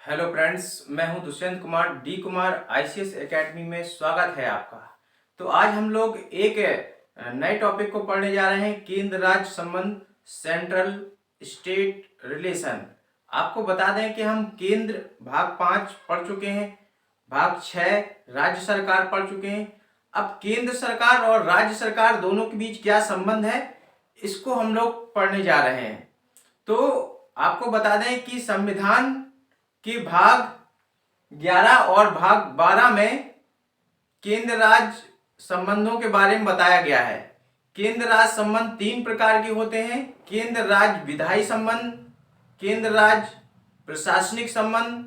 Hello friends, मैं हूं Dushyant Kumar D Kumar ICS academy में स्वागत है आपका। तो आज हम लोग एक नए टॉपिक को पढ़ने जा रहे हैं, केंद्र राज्य संबंध, सेंट्रल स्टेट रिलेशन। आपको बता दें कि हम केंद्र भाग 5 पढ़ चुके हैं, भाग 6 राज्य सरकार पढ़ चुके हैं। अब केंद्र सरकार और राज्य सरकार दोनों के बीच क्या संबंध है, इसको हम लोग पढ़ने जा रहे हैं। तो आपको बता दें कि संविधान कि भाग 11 और भाग 12 में केंद्र राज्य संबंधों के बारे में बताया गया है। केंद्र राज्य संबंध 3 प्रकार के होते हैं: केंद्र राज्य विधायी संबंध, केंद्र राज्य प्रशासनिक संबंध,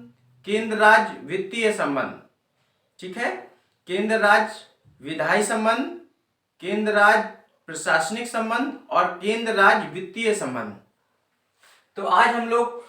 केंद्र राज्य वित्तीय संबंध। ठीक है, केंद्र राज्य विधायी संबंध, केंद्र राज्य प्रशासनिक संबंध और केंद्र राज्य वित्तीय संबंध। तो आज हम लोग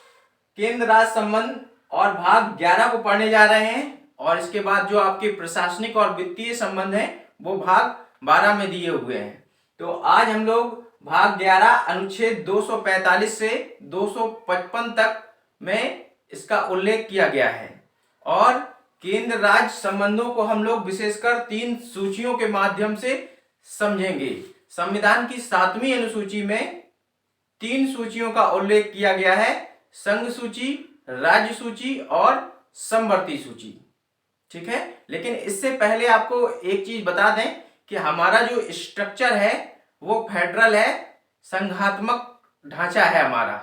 केंद्र राज्य संबंध और भाग 11 को पढ़ने जा रहे हैं, और इसके बाद जो आपके प्रशासनिक और वित्तीय संबंध हैं वो भाग 12 में दिए हुए हैं। तो आज हम लोग भाग 11 अनुच्छेद 245 से 255 तक में इसका उल्लेख किया गया है, और केंद्र राज्य संबंधों को हम लोग विशेषकर 3 सूचियों के माध्यम से समझेंगे। संविधान की 7वीं अनुसूची में 3 सूचियों का उल्लेख किया गया है: संघ सूची, राज्य सूची और समवर्ती सूची। ठीक है, लेकिन इससे पहले आपको एक चीज बता दें कि हमारा जो स्ट्रक्चर है वो फेडरल है, संघात्मक ढांचा है हमारा।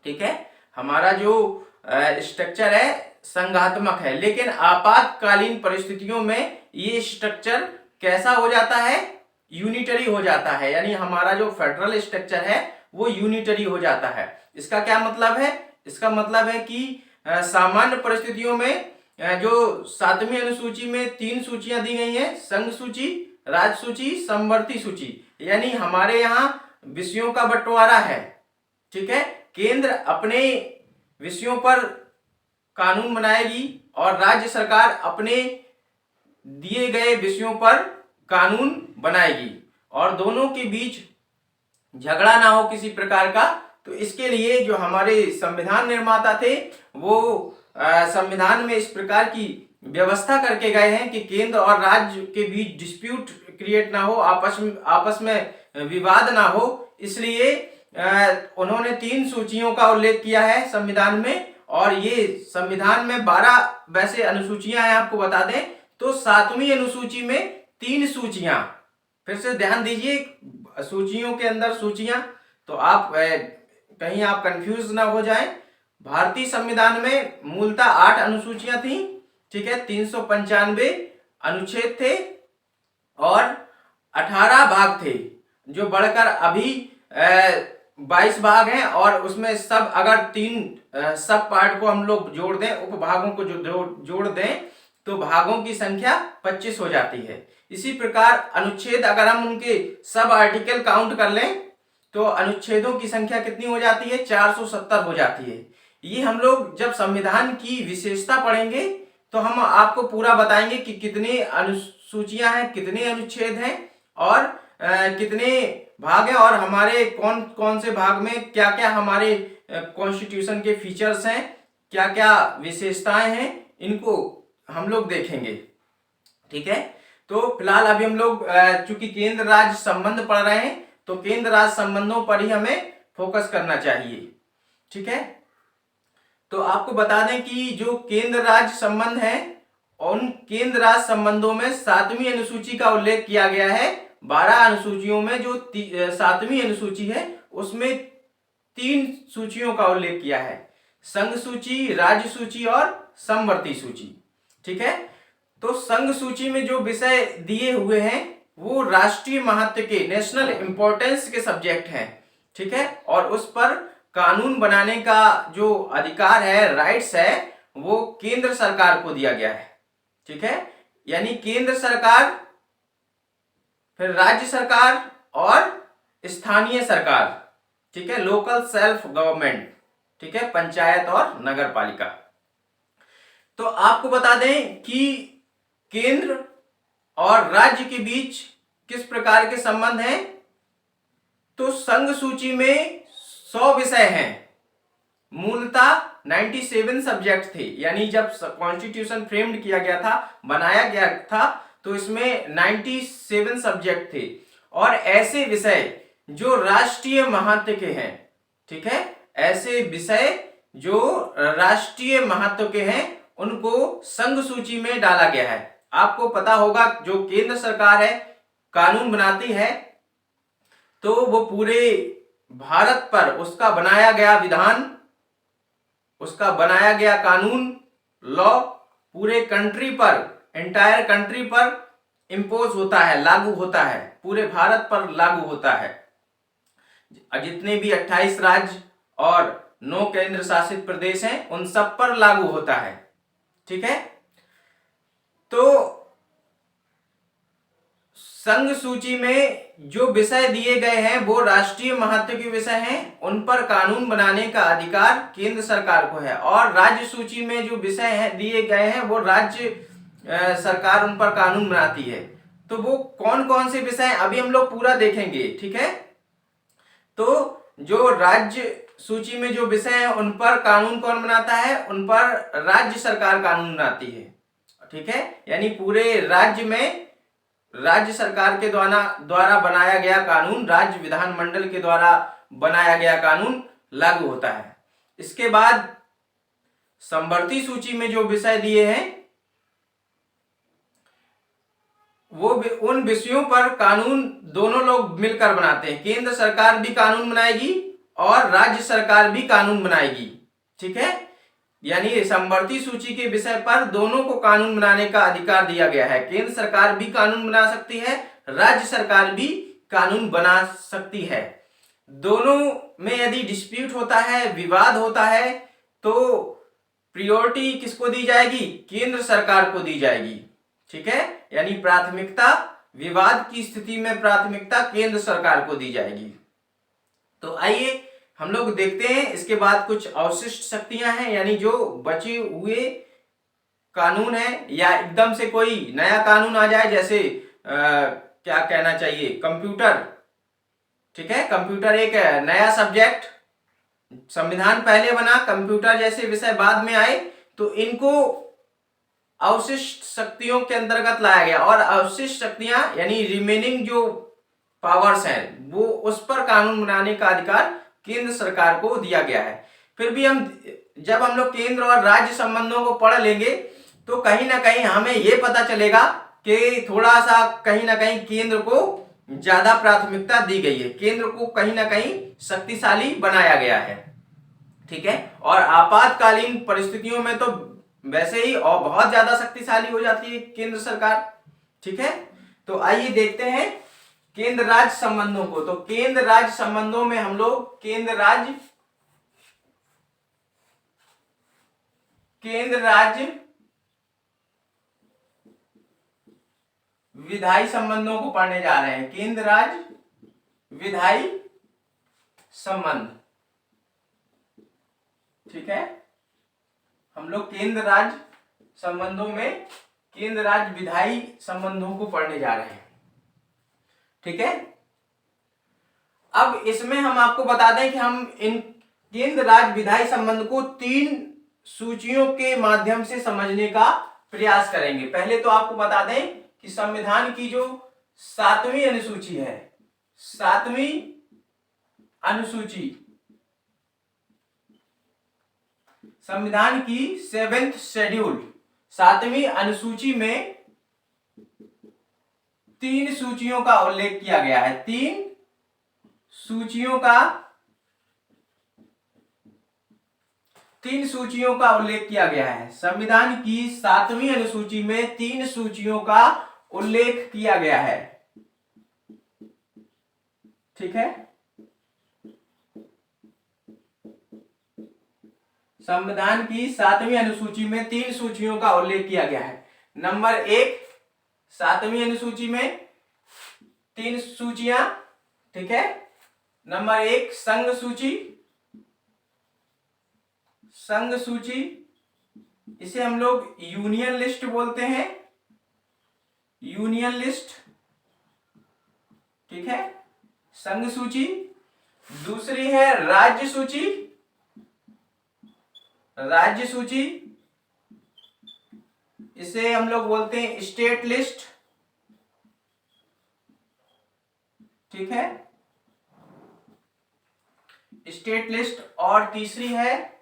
ठीक है, हमारा जो स्ट्रक्चर है संघात्मक है, लेकिन आपातकालीन परिस्थितियों में ये स्ट्रक्चर कैसा हो जाता है? यूनिटरी हो जाता है। यानी हमारा जो फेडरल स्ट्रक्चर है वो यूनिटरी हो जाता है। इसका क्या मतलब है? इसका मतलब है कि सामान्य परिस्थितियों में जो 7वीं अनुसूची में 3 सूचियां दी गई हैं: संघ सूची, राज्य सूची, समवर्ती सूची। यानी हमारे यहाँ विषयों का बंटवारा है। ठीक है, केंद्र अपने विषयों पर कानून बनाएगी और राज्य सरकार अपने दिए गए विषयों पर कानून बनाएगी, और दोनों के बीच झगड़ा ना हो किसी प्रकार का। तो इसके लिए जो हमारे संविधान निर्माता थे वो संविधान में इस प्रकार की व्यवस्था करके गए हैं कि केंद्र और राज्य के बीच डिस्प्यूट क्रिएट ना हो, आपस में विवाद ना हो। इसलिए उन्होंने 3 सूचियों का उल्लेख किया है संविधान में, और ये संविधान में 12 वैसे अनुसूचियां हैं। आपको बता दें तो 7वीं अनुसूची में 3 सूचियां, फिर से ध्यान दीजिए, सूचियों के अंदर सूचियां, तो आप कहीं आप कंफ्यूज ना हो जाएं। भारतीय संविधान में मूलतः 8 अनुसूचियां थी। ठीक है, 395 अनुच्छेद थे और 18 भाग थे, जो बढ़कर अभी 22 भाग हैं। और उसमें सब अगर 3 सब पार्ट को हम लोग जोड़ दें, उपभागों को जो जोड़ दें, तो भागों की संख्या 25 हो जाती है। इसी प्रकार अनुच्छेद अगर हम उनके सब आर्टिकल काउंट कर लें तो अनुच्छेदों की संख्या कितनी हो जाती है? 470 हो जाती है। ये हम लोग जब संविधान की विशेषता पढ़ेंगे तो हम आपको पूरा बताएंगे कि कितने अनुसूचियां हैं, कितने अनुच्छेद हैं और कितने भाग हैं, और हमारे कौन कौन से भाग में क्या क्या हमारे कॉन्स्टिट्यूशन के फीचर्स हैं, क्या क्या विशेषताएं हैं, इनको हम लोग देखेंगे। ठीक है, तो फिलहाल अभी हम लोग चूंकि केंद्र राज्य संबंध पढ़ रहे हैं तो केंद्र राज्य संबंधों पर ही हमें फोकस करना चाहिए। ठीक है, तो आपको बता दें कि जो केंद्र राज्य संबंध है, उन केंद्र राज्य संबंधों में 7वीं अनुसूची का उल्लेख किया गया है। 12 अनुसूचियों में जो 7वीं अनुसूची है उसमें 3 सूचियों का उल्लेख किया है: संघ सूची, राज्य सूची और समवर्ती सूची। ठीक है, तो संघ सूची में जो विषय दिए हुए हैं वो राष्ट्रीय महत्व के, नेशनल इंपॉर्टेंस के सब्जेक्ट हैं। ठीक है, और उस पर कानून बनाने का जो अधिकार है, राइट्स है, वो केंद्र सरकार को दिया गया है। ठीक है, यानी केंद्र सरकार, फिर राज्य सरकार और स्थानीय सरकार। ठीक है, लोकल सेल्फ गवर्नमेंट। ठीक है, पंचायत और नगर पालिका। तो आपको बता दें कि केंद्र और राज्य के बीच किस प्रकार के संबंध हैं। तो संघ सूची में 100 विषय हैं। मूलतः 97 सब्जेक्ट थे, यानी जब कॉन्स्टिट्यूशन फ्रेम्ड किया गया था, बनाया गया था, तो इसमें 97 सब्जेक्ट थे। और ऐसे विषय जो राष्ट्रीय महत्व के हैं, ठीक है, ऐसे विषय जो राष्ट्रीय महत्व के हैं उनको संघ सूची में डाला गया है। आपको पता होगा जो केंद्र सरकार है कानून बनाती है, तो वो पूरे भारत पर उसका बनाया गया विधान, उसका बनाया गया कानून, लॉ पूरे कंट्री पर, एंटायर कंट्री पर इम्पोज होता है, लागू होता है, पूरे भारत पर लागू होता है। जितने भी 28 राज्य और 9 केंद्र शासित प्रदेश हैं उन सब पर लागू होता है, ठीक है। तो संघ सूची में जो विषय दिए गए हैं वो राष्ट्रीय महत्व के विषय हैं, उन पर कानून बनाने का अधिकार केंद्र सरकार को है। और राज्य सूची में जो विषय है दिए गए हैं वो राज्य सरकार उन पर कानून बनाती है। तो वो कौन कौन से विषय अभी हम लोग पूरा देखेंगे, ठीक है। तो जो राज्य सूची में जो विषय है उन पर कानून कौन बनाता है, उन पर राज्य सरकार कानून बनाती है, ठीक है। यानी पूरे राज्य में राज्य सरकार के द्वारा बनाया गया कानून, राज्य विधानमंडल के द्वारा बनाया गया कानून लागू होता है। इसके बाद समवर्ती सूची में जो विषय दिए हैं वो उन विषयों पर कानून दोनों लोग मिलकर बनाते हैं। केंद्र सरकार भी कानून बनाएगी और राज्य सरकार भी कानून बनाएगी, ठीक है। यानी समवर्ती सूची के विषय पर दोनों को कानून बनाने का अधिकार दिया गया है। केंद्र सरकार भी कानून बना सकती है, राज्य सरकार भी कानून बना सकती है। दोनों में यदि डिस्प्यूट होता है, विवाद होता है, तो प्रायोरिटी किसको दी जाएगी, केंद्र सरकार को दी जाएगी, ठीक है। यानी प्राथमिकता, विवाद की स्थिति में प्राथमिकता केंद्र सरकार को दी जाएगी। तो आइए हम लोग देखते हैं इसके बाद कुछ अवशिष्ट शक्तियां हैं, यानी जो बचे हुए कानून है, या एकदम से कोई नया कानून आ जाए, जैसे क्या कहना चाहिए, कंप्यूटर, ठीक है। कंप्यूटर एक नया सब्जेक्ट, संविधान पहले बना, कंप्यूटर जैसे विषय बाद में आए, तो इनको अवशिष्ट शक्तियों के अंतर्गत लाया गया। और अवशिष्ट शक्तियां यानी रिमेनिंग जो पावर्स हैं वो उस पर कानून बनाने का अधिकार केंद्र सरकार को दिया गया है। फिर भी जब हम लोग केंद्र और राज्य संबंधों को पढ़ लेंगे तो कहीं ना कहीं हमें यह पता चलेगा कि थोड़ा सा कहीं ना कहीं केंद्र को ज्यादा प्राथमिकता दी गई है, केंद्र को कहीं ना कहीं शक्तिशाली बनाया गया है, ठीक है। और आपातकालीन परिस्थितियों में तो वैसे ही और बहुत ज्यादा शक्तिशाली हो जाती है केंद्र सरकार, ठीक है। तो आइए देखते हैं केंद्र राज्य संबंधों को। तो केंद्र राज्य संबंधों में हम लोग केंद्र राज्य विधायी संबंधों को पढ़ने जा रहे हैं। केंद्र राज्य विधायी संबंध, ठीक है। हम लोग केंद्र राज्य संबंधों में केंद्र राज्य विधायी संबंधों को पढ़ने जा रहे हैं, ठीक है। अब इसमें हम आपको बता दें कि हम इन केंद्र राज्य विधायी संबंध को 3 सूचियों के माध्यम से समझने का प्रयास करेंगे। पहले तो आपको बता दें कि संविधान की जो 7वीं अनुसूची है, 7वीं अनुसूची, संविधान की 7th शेड्यूल, 7वीं अनुसूची में 3 सूचियों का उल्लेख किया गया है। 3 सूचियों का उल्लेख किया गया है। संविधान की 7वीं अनुसूची में 3 सूचियों का उल्लेख किया गया है, ठीक है। संविधान की 7वीं अनुसूची में 3 सूचियों का उल्लेख किया गया है। नंबर 1, 7वीं अनुसूची में 3 सूचियां, ठीक है। नंबर 1 संघ सूची, संघ सूची, इसे हम लोग यूनियन लिस्ट बोलते हैं, यूनियन लिस्ट, ठीक है, संघ सूची। दूसरी है राज्य सूची, राज्य सूची, इसे हम लोग बोलते हैं स्टेट लिस्ट, ठीक है, स्टेट लिस्ट। और तीसरी है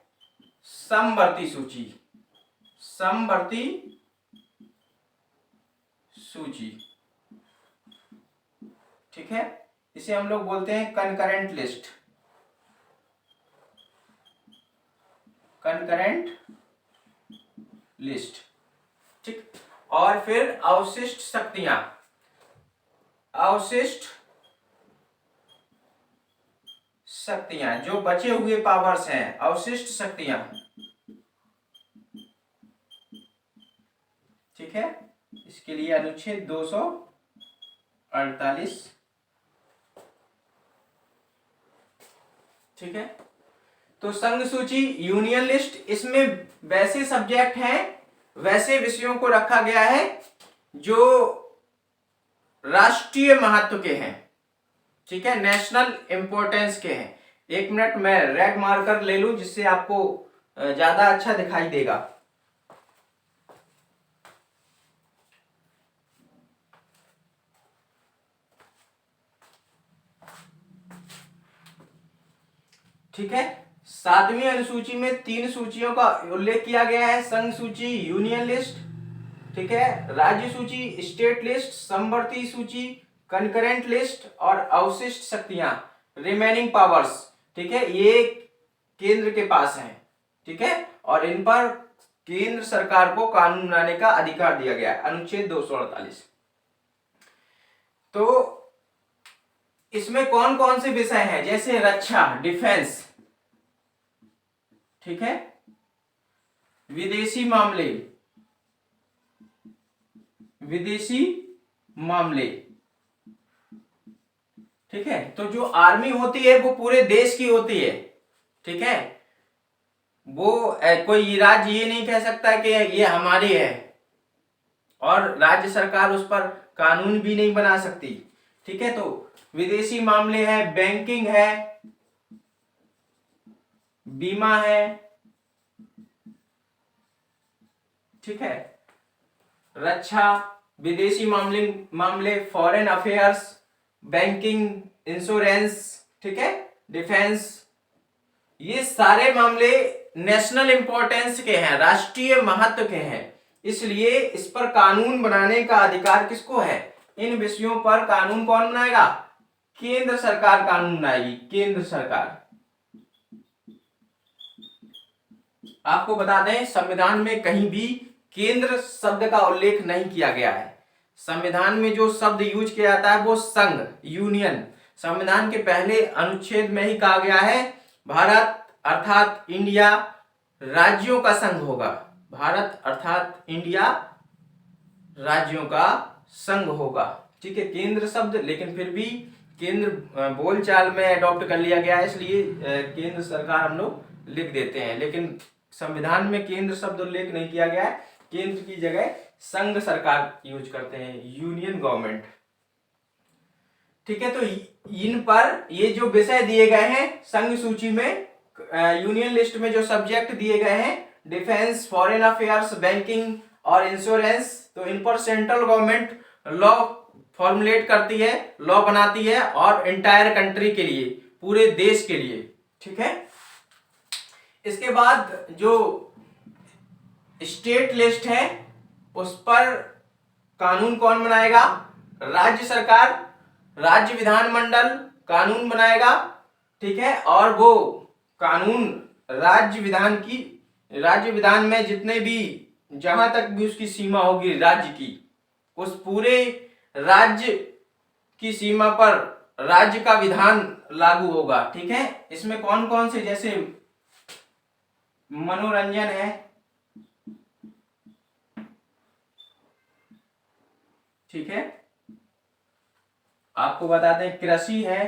समवर्ती सूची, समवर्ती सूची, ठीक है, इसे हम लोग बोलते हैं कंकरेंट लिस्ट, कंकरेंट लिस्ट, ठीक। और फिर अवशिष्ट शक्तियां, अवशिष्ट शक्तियां, जो बचे हुए पावर्स हैं, अवशिष्ट शक्तियां, ठीक है, इसके लिए अनुच्छेद 248, ठीक है। तो संघ सूची, यूनियन लिस्ट, इसमें वैसे सब्जेक्ट हैं, वैसे विषयों को रखा गया है जो राष्ट्रीय महत्व के हैं, ठीक है, नेशनल इंपॉर्टेंस के हैं। एक मिनट मैं रेड मार्कर ले लूं जिससे आपको ज्यादा अच्छा दिखाई देगा। ठीक है, 7वीं अनुसूची में 3 सूचियों का उल्लेख किया गया है, संघ सूची, यूनियन लिस्ट, ठीक है, राज्य सूची, स्टेट लिस्ट, समवर्ती सूची, कंकरेंट लिस्ट और अवशिष्ट शक्तियां, रिमेनिंग पावर्स, ठीक है, ये केंद्र के पास है, ठीक है, और इन पर केंद्र सरकार को कानून बनाने का अधिकार दिया गया है, अनुच्छेद 248। तो इसमें कौन कौन से विषय हैं, जैसे रक्षा, डिफेंस, ठीक है, विदेशी मामले, विदेशी मामले, ठीक है। तो जो आर्मी होती है वो पूरे देश की होती है, ठीक है, वो कोई राज्य ये नहीं कह सकता कि ये हमारी है, और राज्य सरकार उस पर कानून भी नहीं बना सकती, ठीक है। तो विदेशी मामले है, बैंकिंग है, बीमा है, ठीक है, रक्षा, विदेशी मामले, फॉरेन अफेयर्स, बैंकिंग, इंश्योरेंस, ठीक है, डिफेंस, ये सारे मामले नेशनल इंपॉर्टेंस के हैं, राष्ट्रीय महत्व के हैं, इसलिए इस पर कानून बनाने का अधिकार किसको है? इन विषयों पर कानून कौन बनाएगा? केंद्र सरकार कानून बनाएगी, केंद्र सरकार। आपको बता दें, संविधान में कहीं भी केंद्र शब्द का उल्लेख नहीं किया गया है। संविधान में जो शब्द यूज किया जाता है वो संघ, यूनियन। संविधान के पहले अनुच्छेद में ही कहा गया है भारत अर्थात इंडिया राज्यों का संघ होगा, भारत अर्थात इंडिया राज्यों का संघ होगा, ठीक है। केंद्र शब्द लेकिन फिर भी केंद्र बोलचाल में अडॉप्ट कर लिया गया है, इसलिए केंद्र सरकार हम लोग लिख देते हैं, लेकिन संविधान में केंद्र शब्द उल्लेख नहीं किया गया है। केंद्र की जगह संघ सरकार यूज करते हैं, यूनियन गवर्नमेंट, ठीक है। तो इन पर ये जो विषय दिए गए हैं संघ सूची में, यूनियन लिस्ट में जो सब्जेक्ट दिए गए हैं, डिफेंस, फॉरेन अफेयर्स, बैंकिंग और इंश्योरेंस, तो इन पर सेंट्रल गवर्नमेंट लॉ फॉर्मुलेट करती है, लॉ बनाती है, और इंटायर कंट्री के लिए, पूरे देश के लिए, ठीक है। इसके बाद जो स्टेट लिस्ट है उस पर कानून कौन बनाएगा? राज्य सरकार, राज्य विधानमंडल कानून बनाएगा, ठीक है। और वो कानून राज्य विधान में जितने भी, जहां तक भी उसकी सीमा होगी राज्य की, उस पूरे राज्य की सीमा पर राज्य का विधान लागू होगा, ठीक है। इसमें कौन कौन से, जैसे मनोरंजन है, ठीक है, आपको बता दें कृषि है,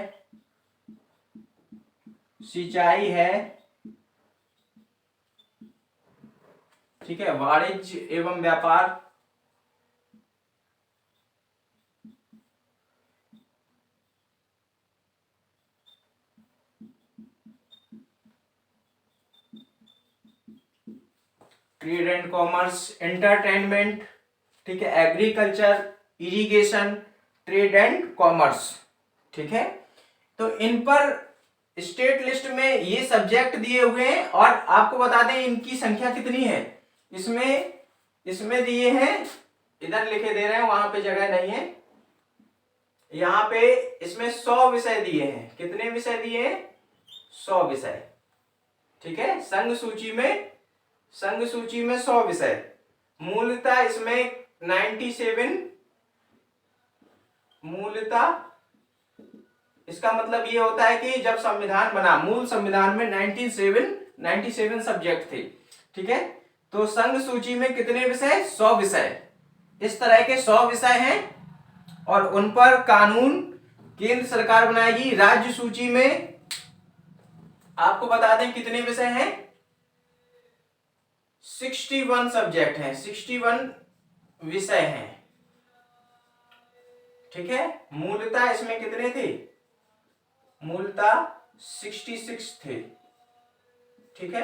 सिंचाई है, ठीक है, वाणिज्य एवं व्यापार, ट्रेड एंड कॉमर्स, एंटरटेनमेंट, ठीक है, agriculture, irrigation, trade and commerce, ठीक है। तो इन पर स्टेट लिस्ट में ये सब्जेक्ट दिए हुए हैं और आपको बता दें इनकी संख्या कितनी है। इसमें दिए हैं, इधर लिखे दे रहे हैं, वहां पे जगह नहीं है, यहाँ पे इसमें 100 विषय दिए हैं। कितने विषय दिए हैं? 100 विषय, ठीक है। संघ सूची में 100 विषय। मूलतः इसमें 97, मूलतः इसका मतलब ये होता है कि जब संविधान बना, मूल संविधान में 97 सब्जेक्ट थे, ठीक है। तो संघ सूची में कितने विषय? 100 विषय। इस तरह के 100 विषय हैं और उन पर कानून केंद्र सरकार बनाएगी। राज्य सूची में आपको बता दें कितने विषय हैं? 61 सब्जेक्ट हैं, 61 विषय हैं, ठीक है। मूलतः इसमें कितने थे? मूलतः 66 थे, ठीक है।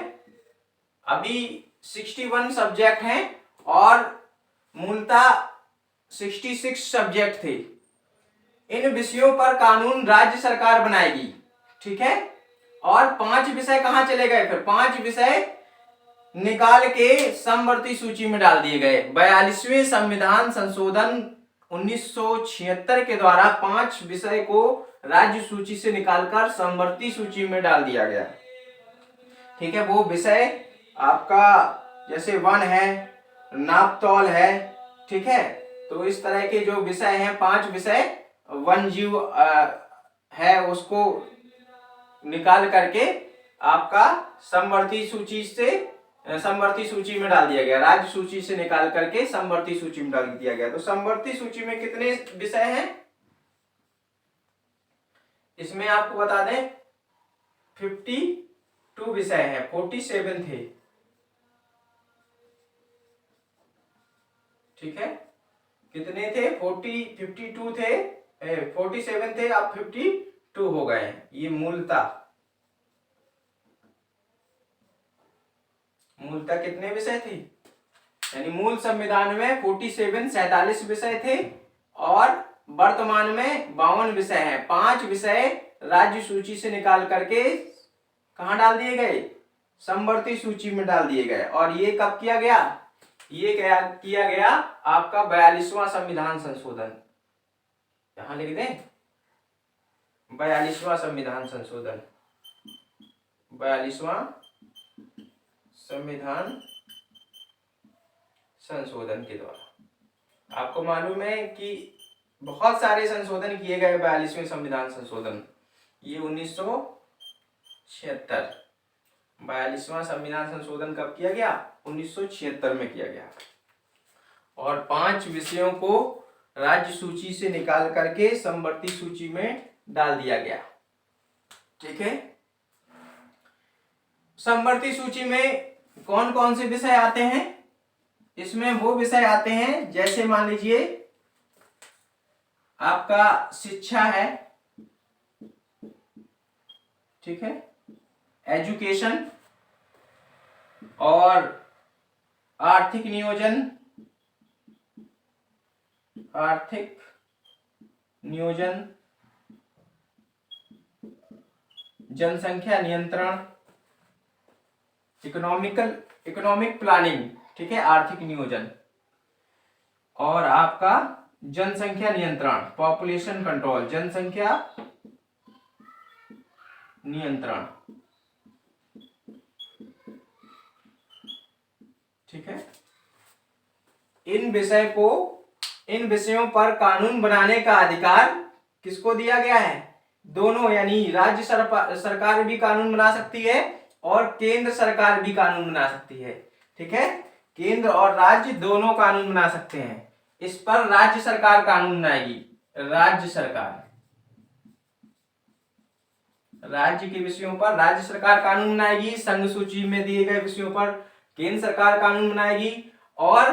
अभी 61 सब्जेक्ट हैं और मूलतः 66 सब्जेक्ट थे। इन विषयों पर कानून राज्य सरकार बनाएगी, ठीक है। और 5 विषय कहां चले गए? फिर 5 विषय निकाल के समवर्ती सूची में डाल दिए गए। 42वें संविधान संशोधन 1976 के द्वारा 5 विषय को राज्य सूची से निकालकर समवर्ती सूची में डाल दिया गया, ठीक है। वो विषय आपका जैसे वन है, नापतौल है, ठीक है। तो इस तरह के जो विषय हैं, 5 विषय, वन जीव है, उसको निकाल करके आपका समवर्ती सूची में डाल दिया गया। राज्य सूची से निकाल करके समवर्ती सूची में डाल दिया गया। तो समवर्ती सूची में कितने विषय हैं? इसमें आपको बता दें 52 विषय हैं, 47 थे, ठीक है। कितने थे? 52 थे, 47 थे, अब 52 हो गए। ये मूलतः कितने विषय थे? यानी मूल संविधान में 47 विषय थे और वर्तमान में 52 विषय हैं। 5 विषय राज्य सूची से निकाल करके कहां डाल दिए गए? समवर्ती सूची में डाल दिए गए। और ये कब किया गया? ये किया गया आपका 42वां संविधान संशोधन। यहां लिख दें 42वां संविधान संशोधन, 42वां संविधान संशोधन के द्वारा। आपको मालूम है कि बहुत सारे संशोधन किए गए 42वें संविधान संशोधन। ये 1976, 42वां संविधान संशोधन कब किया गया? 1976 में किया गया। और 5 विषयों को राज्य सूची से निकाल करके समवर्ती सूची में डाल दिया गया, ठीक है। समवर्ती सूची में कौन कौन से विषय आते हैं? इसमें वो विषय आते हैं जैसे मान लीजिए आपका शिक्षा है, ठीक है, एजुकेशन और आर्थिक नियोजन, जनसंख्या नियंत्रण, इकोनॉमिक प्लानिंग, ठीक है, आर्थिक नियोजन, और आपका जनसंख्या नियंत्रण, पॉपुलेशन कंट्रोल, जनसंख्या नियंत्रण, ठीक है। इन विषयों पर कानून बनाने का अधिकार किसको दिया गया है? दोनों, यानी राज्य सरकार भी कानून बना सकती है और केंद्र सरकार भी कानून बना सकती है, ठीक है। केंद्र और राज्य दोनों कानून बना सकते हैं। इस पर राज्य सरकार कानून बनाएगी। राज्य के विषयों पर राज्य सरकार कानून बनाएगी, संघ सूची में दिए गए विषयों पर केंद्र सरकार कानून बनाएगी, और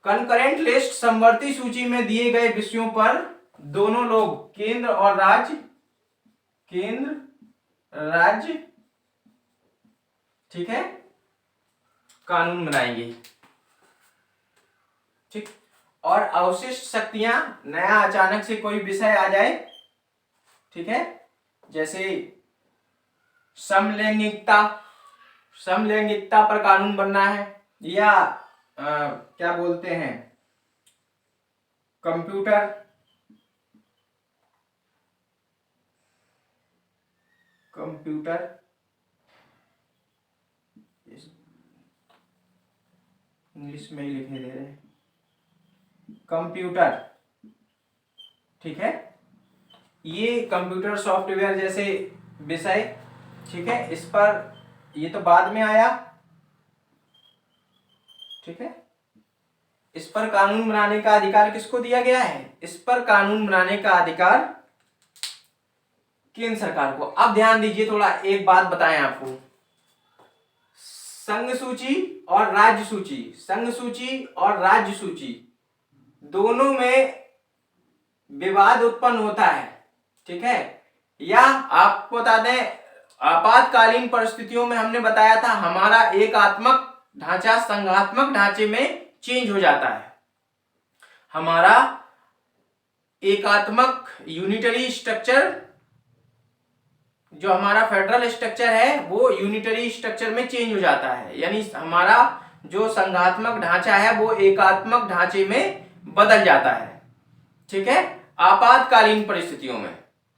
कंकरेंट लिस्ट समवर्ती सूची में दिए गए विषयों पर दोनों लोग, केंद्र और राज्य, ठीक है, कानून बनाएंगे। ठीक। और अवशिष्ट शक्तियां, नया अचानक से कोई विषय आ जाए, ठीक है, जैसे समलैंगिकता, समलैंगिकता पर कानून बनना है, या क्या बोलते हैं, कंप्यूटर, कंप्यूटर इंग्लिश में ही लिखे दे रहे हैं, कंप्यूटर, ठीक है, ये कंप्यूटर सॉफ्टवेयर जैसे विषय, ठीक है, इस पर, ये तो बाद में आया, ठीक है, इस पर कानून बनाने का अधिकार किसको दिया गया है? इस पर कानून बनाने का अधिकार केंद्र सरकार को। अब ध्यान दीजिए, थोड़ा एक बात बताएं आपको, संघ सूची और राज्य सूची, संघ सूची और राज्य सूची दोनों में विवाद उत्पन्न होता है, ठीक है, या आपको बता दें, आपातकालीन परिस्थितियों में हमने बताया था हमारा एकात्मक ढांचा संघात्मक ढांचे में चेंज हो जाता है, हमारा एकात्मक यूनिटरी स्ट्रक्चर, जो हमारा फेडरल स्ट्रक्चर है वो यूनिटरी स्ट्रक्चर में चेंज हो जाता है, यानी हमारा जो संघात्मक ढांचा है वो एकात्मक ढांचे में बदल जाता है, ठीक है, आपातकालीन परिस्थितियों में,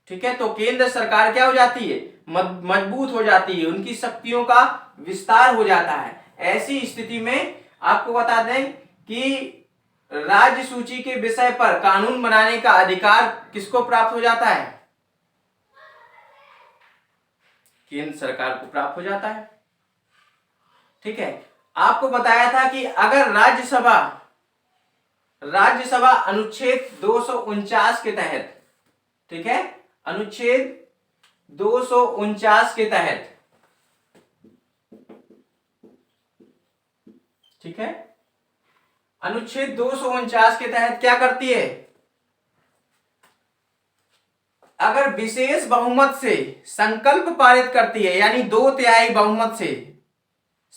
ठीक है। तो केंद्र सरकार क्या हो जाती है? मजबूत हो जाती है, उनकी शक्तियों का विस्तार हो जाता है। ऐसी स्थिति में आपको बता दें कि राज्य सूची के विषय पर कानून बनाने का अधिकार किसको प्राप्त हो जाता है? केंद्र सरकार को प्राप्त हो जाता है, ठीक है। आपको बताया था कि अगर राज्यसभा अनुच्छेद 249 के तहत, ठीक है, अनुच्छेद 249 के तहत, ठीक है, अनुच्छेद 249 के तहत क्या करती है? अगर विशेष बहुमत से संकल्प पारित करती है, यानी 2/3 बहुमत से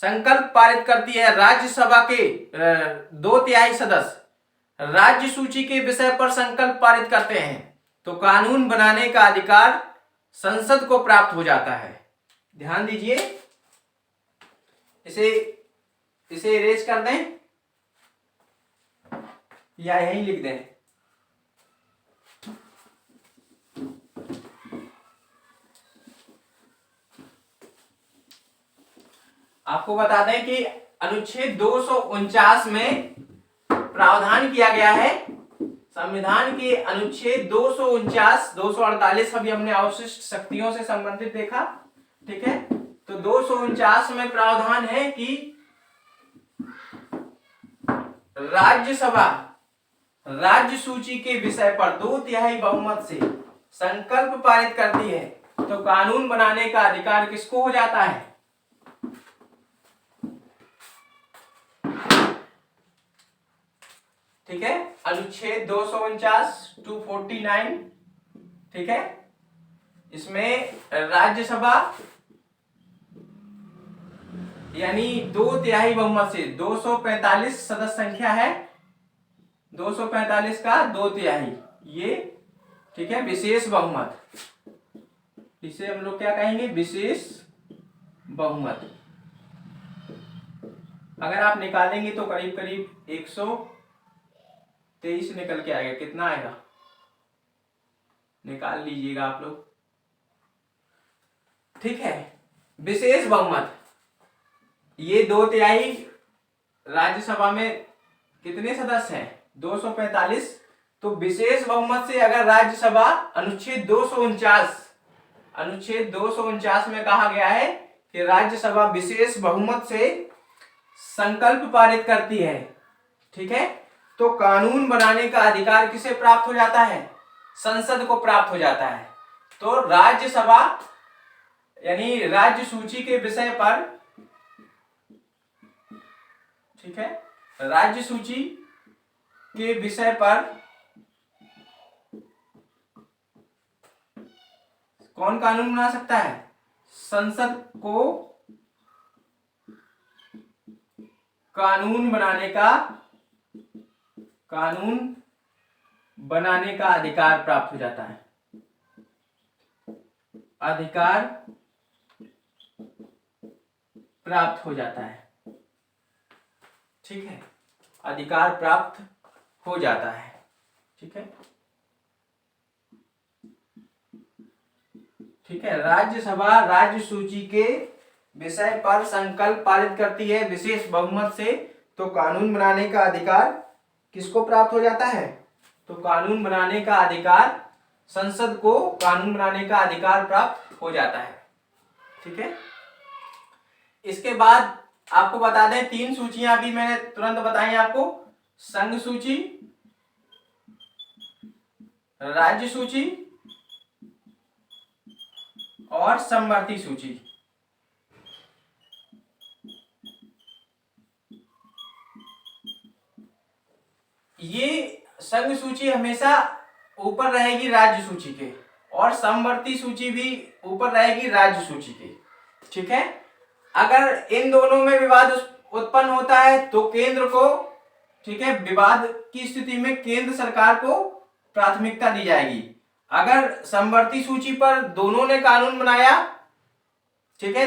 संकल्प पारित करती है, राज्यसभा के 2/3 सदस्य राज्य सूची के विषय पर संकल्प पारित करते हैं, तो कानून बनाने का अधिकार संसद को प्राप्त हो जाता है। ध्यान दीजिए, इसे इरेज कर दें या यहीं लिख दें? आपको बता दें कि अनुच्छेद 249 में प्रावधान किया गया है, संविधान के अनुच्छेद 249, 248 अभी हमने अवशिष्ट शक्तियों से संबंधित देखा, ठीक है। तो 249 में प्रावधान है कि राज्यसभा राज्य सूची के विषय पर 2/3 बहुमत से संकल्प पारित करती है, तो कानून बनाने का अधिकार किसको हो जाता है? ठीक है, अनुच्छेद 249, 249, ठीक है, इसमें राज्यसभा यानी 2/3 बहुमत से, 245 सदस्य संख्या है, 245 का 2/3, ये, ठीक है, विशेष बहुमत, इसे हम लोग क्या कहेंगे? विशेष बहुमत। अगर आप निकालेंगे तो करीब करीब 123 निकल के आएगा। कितना आएगा? निकाल लीजिएगा आप लोग, ठीक है। विशेष बहुमत, ये 2/3 राज्यसभा में कितने सदस्य हैं? 245। तो विशेष बहुमत से अगर राज्यसभा अनुच्छेद 249 में कहा गया है कि राज्यसभा विशेष बहुमत से संकल्प पारित करती है, ठीक है, तो कानून बनाने का अधिकार किसे प्राप्त हो जाता है? संसद को प्राप्त हो जाता है। तो राज्यसभा यानी राज्य सूची के विषय पर, ठीक है, राज्य सूची के विषय पर कौन कानून बना सकता है? संसद को कानून बनाने का अधिकार प्राप्त हो जाता है। अधिकार प्राप्त हो जाता है, ठीक है, अधिकार प्राप्त हो जाता है, ठीक है, ठीक है। राज्यसभा राज्य सूची के विषय पर संकल्प पारित करती है विशेष बहुमत से, तो कानून बनाने का अधिकार किसको प्राप्त हो जाता है? तो कानून बनाने का अधिकार, संसद को कानून बनाने का अधिकार प्राप्त हो जाता है, ठीक है। इसके बाद आपको बता दें, 3 सूचियां भी मैंने तुरंत बताई आपको, संघ सूची, राज्य सूची और समवर्ती सूची। ये संघ सूची हमेशा ऊपर रहेगी राज्य सूची के, और समवर्ती सूची भी ऊपर रहेगी राज्य सूची के, ठीक है। अगर इन दोनों में विवाद उत्पन्न होता है तो केंद्र को, ठीक है, विवाद की स्थिति में केंद्र सरकार को प्राथमिकता दी जाएगी। अगर समवर्ती सूची पर दोनों ने कानून बनाया, ठीक है,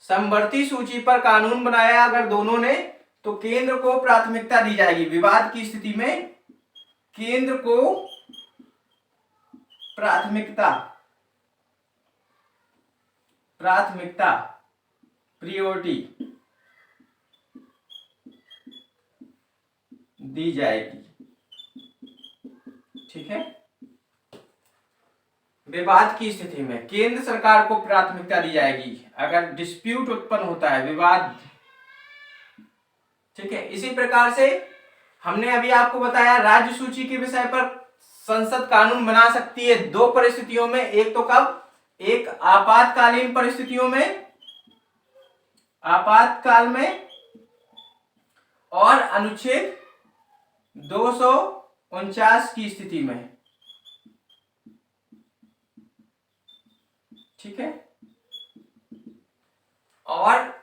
समवर्ती सूची पर कानून बनाया अगर दोनों ने, तो केंद्र को प्राथमिकता दी जाएगी। विवाद की स्थिति में केंद्र को प्राथमिकता प्रियोरिटी दी जाएगी, ठीक है। विवाद की स्थिति में केंद्र सरकार को प्राथमिकता दी जाएगी अगर डिस्प्यूट उत्पन्न होता है, विवाद, ठीक है। इसी प्रकार से हमने अभी आपको बताया राज्य सूची के विषय पर संसद कानून बना सकती है 2 परिस्थितियों में। एक तो कब? एक आपातकालीन परिस्थितियों में, आपातकाल में, और अनुच्छेद 249 की स्थिति में, ठीक है। और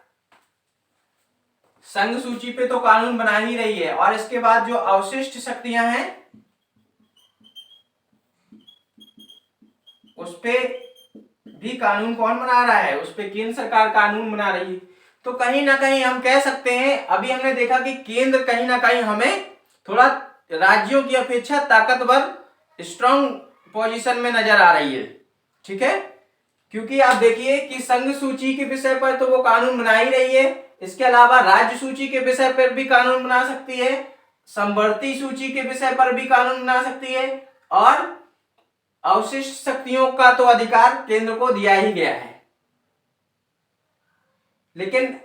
संघ सूची पे तो कानून बना ही रही है, और इसके बाद जो अवशिष्ट शक्तियां हैं उस पे भी कानून कौन बना रहा है? उस पे केंद्र सरकार कानून बना रही है। तो कहीं ना कहीं हम कह सकते हैं, अभी हमने देखा कि केंद्र कहीं ना कहीं हमें थोड़ा राज्यों की अपेक्षा ताकतवर, स्ट्रांग पोजीशन में नजर आ रही है, ठीक है। क्योंकि आप देखिए कि संघ सूची के विषय पर तो वो कानून बना ही रही है, इसके अलावा राज्य सूची के विषय पर भी कानून बना सकती है, समवर्ती सूची के विषय पर भी कानून बना सकती है, और अवशिष्ट शक्तियों का तो अधिकार केंद्र को दिया ही गया है। लेकिन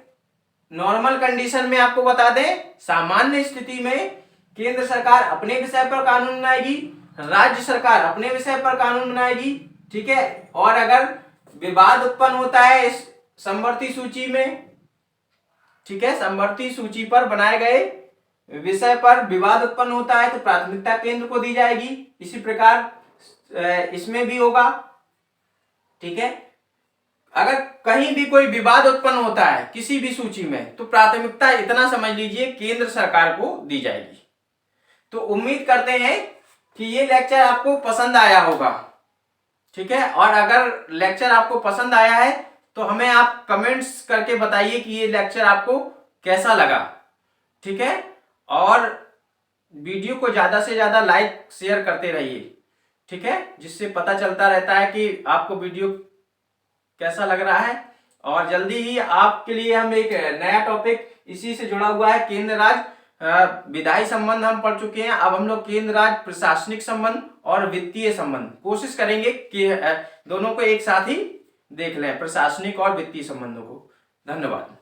नॉर्मल कंडीशन में आपको बता दें, सामान्य स्थिति में केंद्र सरकार अपने विषय पर कानून बनाएगी, राज्य सरकार अपने विषय पर कानून बनाएगी, ठीक है। और अगर विवाद उत्पन्न होता है इस समवर्ती सूची में, ठीक है, समवर्ती सूची पर बनाए गए विषय पर विवाद उत्पन्न होता है तो प्राथमिकता केंद्र को दी जाएगी। इसी प्रकार इसमें भी होगा, ठीक है। अगर कहीं भी कोई विवाद उत्पन्न होता है किसी भी सूची में, तो प्राथमिकता इतना समझ लीजिए केंद्र सरकार को दी जाएगी। तो उम्मीद करते हैं कि ये लेक्चर आपको पसंद आया होगा, ठीक है। और अगर लेक्चर आपको पसंद आया है तो हमें आप कमेंट्स करके बताइए कि ये लेक्चर आपको कैसा लगा, ठीक है। और वीडियो को ज्यादा से ज्यादा लाइक शेयर करते रहिए, ठीक है, जिससे पता चलता रहता है कि आपको वीडियो कैसा लग रहा है। और जल्दी ही आपके लिए हम एक नया टॉपिक इसी से जुड़ा हुआ है, केंद्र राज्य विधायी संबंध हम पढ़ चुके हैं, अब हम लोग केंद्र राज्य प्रशासनिक संबंध और वित्तीय संबंध कोशिश करेंगे कि दोनों को एक साथ ही देख लें, प्रशासनिक और वित्तीय संबंधों को। धन्यवाद।